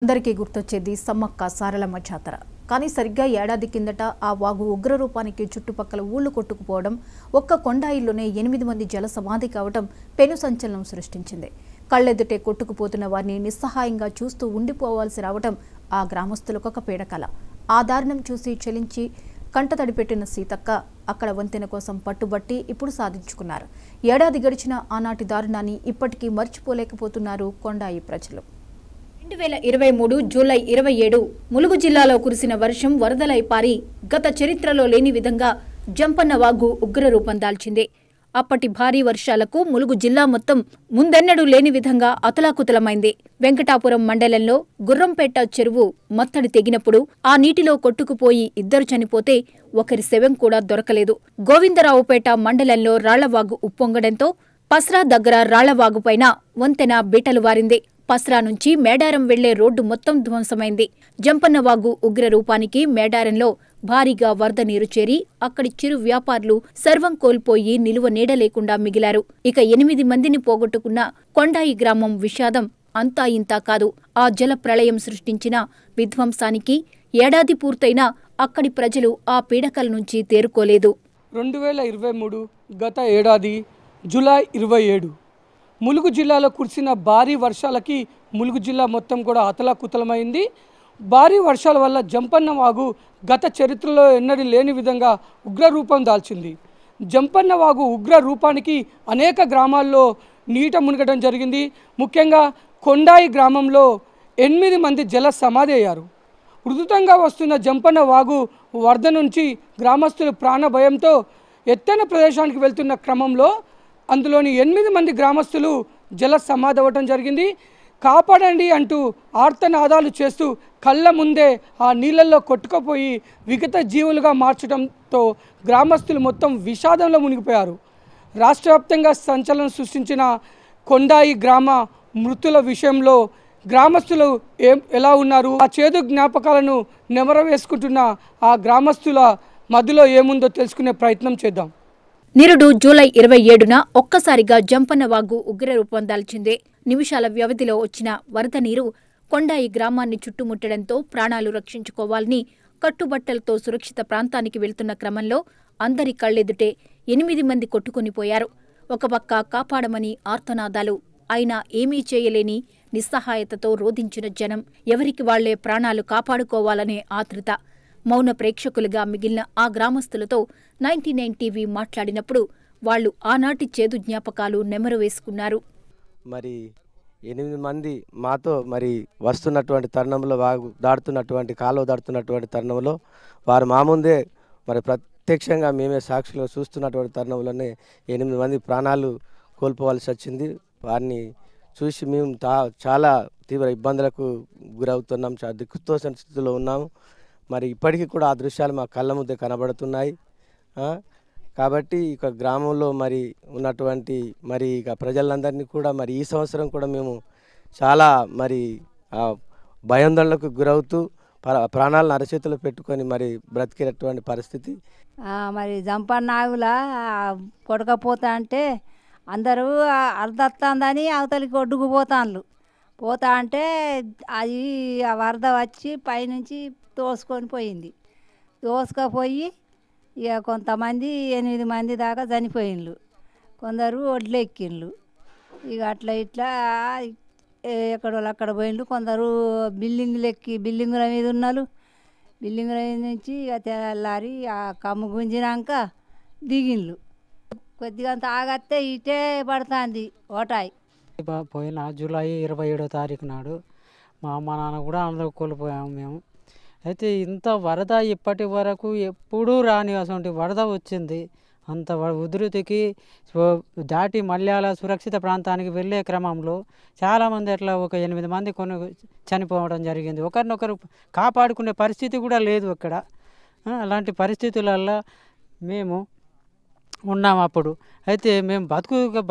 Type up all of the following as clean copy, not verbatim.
అందరికీ గుర్తొచ్చేది సమ్మక్క సారలమ్మ జాతర. కానీ సరిగ్గా ఏడాది కిందట ఆ వాగు ఉగ్రరూపానికి చుట్టుపక్కల ఊళ్లు కొట్టుకుపోవడం, ఒక్క కొండాయిల్లోనే 8 మంది జల సమాధి కావడం పెను సంచలనం సృష్టించింది. కళ్ళెదుటే కొట్టుకుపోతున్న వారిని నిస్సహాయంగా చూస్తూ ఉండిపోవాల్సి రావడం ఆ గ్రామస్తులకొక పీడకల. ఆ దారుణం చూసి చలించి కంటతడి పెట్టిన సీతక్క అక్కడ వంతెన కోసం పట్టుబట్టి ఇప్పుడు సాధించుకున్నారు. ఏడాది గడిచిన ఆనాటి దారుణాన్ని ఇప్పటికీ మర్చిపోలేకపోతున్నారు కొండాయి ప్రజలు. 2023 జూలై 27 ములుగు జిల్లాలో కురిసిన వర్షం వరదలై పారి గత చరిత్రలో లేని విధంగా జంపన్న వాగు ఉగ్రరూపం దాల్చింది. అప్పటి భారీ వర్షాలకు ములుగు జిల్లా మొత్తం ముందెన్నడూ లేని విధంగా అతలాకుతలమైంది. వెంకటాపురం మండలంలో గుర్రంపేట చెరువు మత్తడి తెగినప్పుడు ఆ నీటిలో కొట్టుకుపోయి 2 చనిపోతే ఒకరి శవం కూడా దొరకలేదు. గోవిందరావుపేట మండలంలో రాళ్లవాగు ఉప్పొంగడంతో పస్రా దగ్గర రాళ్లవాగుపైన వంతెన బీటలు వారింది. పస్రా నుంచి మేడారం వెళ్లే రోడ్డు మొత్తం ధ్వంసమైంది. జంపన్నవాగు ఉగ్రరూపానికి మేడారంలో భారీగా వరద నీరు చేరి అక్కడి చిరు వ్యాపారులు సర్వం కోల్పోయి నిలువ నీడ లేకుండా మిగిలారు. ఇక 8 మందిని పోగొట్టుకున్న కొండాయి గ్రామం విషాదం అంతా ఇంతా కాదు. ఆ జల ప్రళయం సృష్టించిన విధ్వంసానికి ఏడాది పూర్తయినా అక్కడి ప్రజలు ఆ పీడకల నుంచి తేరుకోలేదు. 2023 గత ఏడాది జూలై 27 ములుగు జిల్లాలో కురిసిన భారీ వర్షాలకి ములుగు జిల్లా మొత్తం కూడా అతలాకుతలమైంది. భారీ వర్షాల వల్ల జంపన్న వాగు గత చరిత్రలో ఎన్నడూ లేని విధంగా ఉగ్రరూపం దాల్చింది. జంపన్న వాగు ఉగ్ర రూపానికి అనేక గ్రామాల్లో నీట మునగడం జరిగింది. ముఖ్యంగా కొండాయి గ్రామంలో 8 మంది జల సమాధి అయ్యారు. ఉధృతంగా వస్తున్న జంపన్న వాగు వరద నుంచి గ్రామస్తులు ప్రాణ భయంతో ఎత్తైన ప్రదేశానికి వెళ్తున్న క్రమంలో అందులోని 8 మంది గ్రామస్తులు జల సమాధి అవ్వడం జరిగింది. కాపాడండి అంటూ ఆర్తనాదాలు చేస్తూ కళ్ళ ముందే ఆ నీళ్ళల్లో కొట్టుకుపోయి విగత జీవులుగా మార్చడంతో గ్రామస్తులు మొత్తం విషాదంలో మునిగిపోయారు. రాష్ట్ర వ్యాప్తంగా సంచలనం సృష్టించిన కొండాయి గ్రామ మృతుల విషయంలో గ్రామస్తులు ఎలా ఉన్నారు, ఆ చేదు జ్ఞాపకాలను నెమరవేసుకుంటున్న ఆ గ్రామస్తుల మధ్యలో ఏముందో తెలుసుకునే ప్రయత్నం చేద్దాం. నిరుడు జూలై 27న ఒక్కసారిగా జంపన్నవాగు ఉగ్రరూపం దాల్చింది. నిమిషాల వ్యవధిలో వచ్చిన వరద నీరు కొండాయి గ్రామాన్ని చుట్టుముట్టడంతో ప్రాణాలు రక్షించుకోవాలని కట్టుబట్టలతో సురక్షిత ప్రాంతానికి వెళ్తున్న క్రమంలో అందరి కళ్లెదుటే 8 మంది కొట్టుకునిపోయారు. ఒక పక్క కాపాడమని ఆర్తనాదాలు, అయినా ఏమీ చేయలేని నిస్సహాయతతో రోధించిన జనం, ఎవరికి వాళ్లే ప్రాణాలు కాపాడుకోవాలనే ఆతృత. మౌన ప్రేక్షకులుగా మిగిలిన ఆ గ్రామస్తులతో 99 టీవీ మాట్లాడినప్పుడు వాళ్లు ఆనాటి చేదు జ్ఞాపకాలు నెమరు వేసుకున్నారు. మరి 8 మంది మాతో మరి వస్తున్నటువంటి తరుణంలో దాడుతున్నటువంటి కాలువ దాడుతున్నటువంటి తరుణంలో వారు మా ముందే మరి ప్రత్యక్షంగా మేమే సాక్షులుగా చూస్తున్నటువంటి తరుణంలోనే 8 మంది ప్రాణాలు కోల్పోవాల్సి వచ్చింది. వారిని చూసి మేము చాలా తీవ్ర ఇబ్బందులకు గురవుతున్నాం, చాలా దిక్కుతోసిన స్థితిలో ఉన్నాము. మరి ఇప్పటికీ కూడా ఆ దృశ్యాలు మా కళ్ళ ముందే కనబడుతున్నాయి. కాబట్టి ఇక గ్రామంలో మరి ఉన్నటువంటి మరి ఇక ప్రజలందరినీ కూడా మరి ఈ సంవత్సరం కూడా మేము చాలా మరి భయాందోళనకు గురవుతూ ప్రాణాలను అరచేతులు పెట్టుకొని మరి బ్రతికినటువంటి పరిస్థితి. మరి జంపన్నాగుల కొడకపోతా అంటే అందరూ అర్ధత్తందని అవతలికి ఒడ్డుకుపోతాను. పోతా అంటే అది ఆ వరద వచ్చి పైనుంచి తోసుకొని పోయింది. తోసుకపోయి ఇక కొంతమంది 8 మంది దాకా చనిపోయిండ్రు, కొందరు ఒడ్లెక్కిండ్రు. ఇక అట్లా ఇట్లా ఎక్కడోళ్ళు అక్కడ పోయిండ్రు. కొందరు బిల్డింగుల మీద ఉన్నారు. బిల్డింగుల మీద నుంచి ఇక తెల్లారి ఆ కమ్ము గుంజినాక దిగిండ్రు. కొద్దిగా అంత ఆగత్తే ఇటే పడుతుంది ఓటాయి. పోయిన జూలై 27వ తారీఖు నాడు మా అమ్మ నాన్న కూడా అందరూ కోల్పోయాము మేము. అయితే ఇంత వరద ఇప్పటి వరకు ఎప్పుడూ రాని అటువంటి వరద వచ్చింది. అంత ఉధృతికి దాటి మల్యాల సురక్షిత ప్రాంతానికి వెళ్ళే క్రమంలో చాలామంది అట్లా ఒక 8 మంది చనిపోవడం జరిగింది. ఒకరినొకరు కాపాడుకునే పరిస్థితి కూడా లేదు అక్కడ. అలాంటి పరిస్థితులలో మేము ఉన్నాము అప్పుడు. అయితే మేము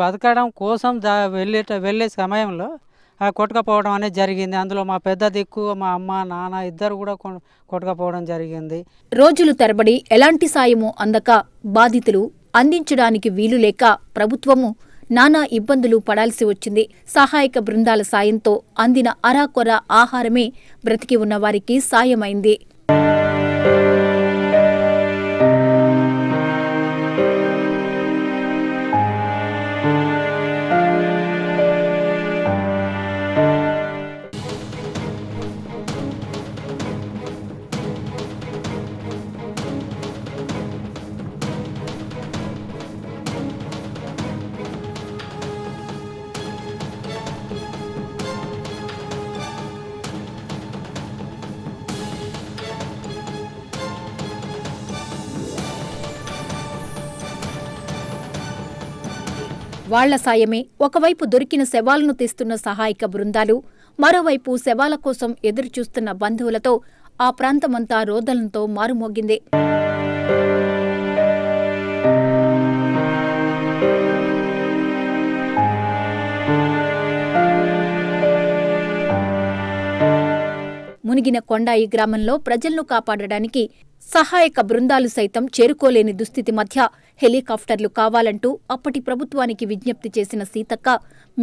బతకడం కోసం వెళ్ళే సమయంలో కొట్టుకపోవడం అనేది జరిగింది. అందులో మా పెద్ద దిక్కు మా అమ్మ నాన్న ఇద్దరు కూడా కొట్టుకపోవడం జరిగింది. రోజులు తరబడి ఎలాంటి సాయము అందక బాధితులు అందించడానికి వీలు లేక ప్రభుత్వము నానా ఇబ్బందులు పడాల్సి వచ్చింది. సహాయక బృందాల సాయంతో అందిన అరాకొర ఆహారమే బ్రతికి ఉన్న వారికి సాయమైంది. వాళ్ల సాయమే ఒకవైపు దొరికిన శవాలను తీస్తున్న సహాయక బృందాలు, మరోవైపు శవాల కోసం ఎదురుచూస్తున్న బంధువులతో ఆ ప్రాంతమంతా రోదనలతో మారుమోగింది. మునిగిన కొండాయి గ్రామంలో ప్రజలను కాపాడడానికి సహాయక బృందాలు సైతం చేరుకోలేని దుస్థితి మధ్య హెలికాప్టర్లు కావాలంటూ అప్పటి ప్రభుత్వానికి విజ్ఞప్తి చేసిన సీతక్క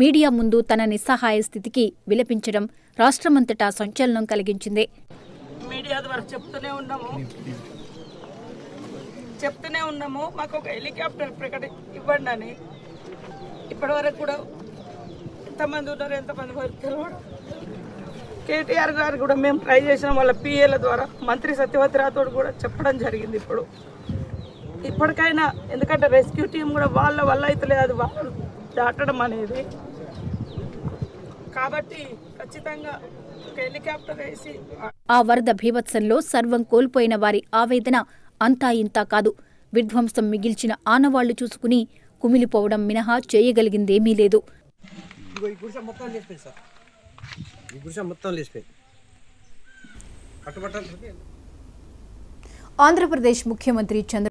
మీడియా ముందు తన నిస్సహాయ స్థితికి విలపించడం రాష్ట్రమంతటా సంచలనం కలిగించింది. మీడియా ద్వారా చెప్తూనే ఉన్నాము మాకు ఒక హెలికాప్టర్ ఇవ్వండి అని. ఇప్పటివరకు కూడా ఎంతమంది ఉన్నారు, ఎంతమంది తెలియదు. కేటీఆర్ గారు కూడా మేము ట్రై చేసిన వాళ్ళ పిఏల ద్వారా మంత్రి సత్యవతి రాథోడ్ కూడా చెప్పడం జరిగింది. ఇప్పటికైనా ఎందుకంటే రెస్క్యూ టీం కూడా వాళ్ళ వల్ల అయితే లేదు, వాళ్ళు దాటడం అనేది. కాబట్టి ఖచ్చితంగా ఒక హెలికాప్టర్ వేసి ఆ వరద భీభత్సంలో సర్వం కోల్పోయిన వారి ఆవేదన అంతా ఇంతా కాదు. విధ్వంసం మిగిల్చిన ఆనవాళ్లు చూసుకుని కుమిలిపోవడం మినహా చేయగలిగిందేమీ లేదు. ఆంధ్రప్రదేశ్ ముఖ్యమంత్రి చంద్ర